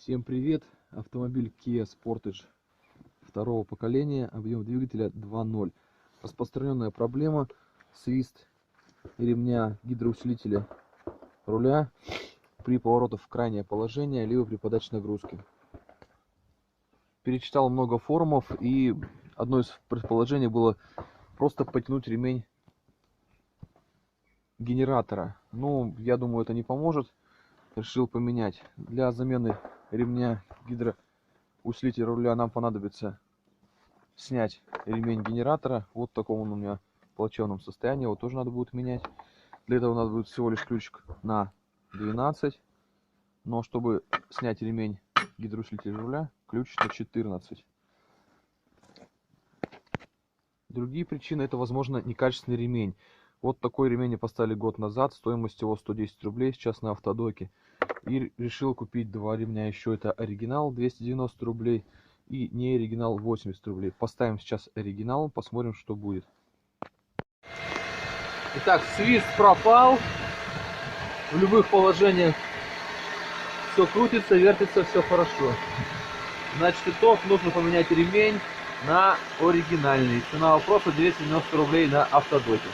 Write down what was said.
Всем привет! Автомобиль Kia Sportage второго поколения, объем двигателя 2.0. Распространенная проблема: свист ремня гидроусилителя руля при поворотах в крайнее положение, либо при подаче нагрузки. Перечитал много форумов, и одно из предположений было просто потянуть ремень генератора. Ну, я думаю, это не поможет. Решил поменять. Для замены ремня гидроусилителя руля нам понадобится снять ремень генератора. Вот в таком он у меня в плачевном состоянии. Его тоже надо будет менять. Для этого надо будет всего лишь ключик на 12. Но чтобы снять ремень гидроусилителя руля, ключ на 14. Другие причины — это, возможно, некачественный ремень. Вот такой ремень мне поставили год назад, стоимость его 110 рублей, сейчас на автодоке. И решил купить два ремня еще. Это оригинал 290 рублей и не оригинал 80 рублей. Поставим сейчас оригинал, посмотрим, что будет. Итак, свист пропал. В любых положениях все крутится, вертится, все хорошо. Значит, итог: нужно поменять ремень на оригинальный. Цена вопроса 290 рублей на автодоке.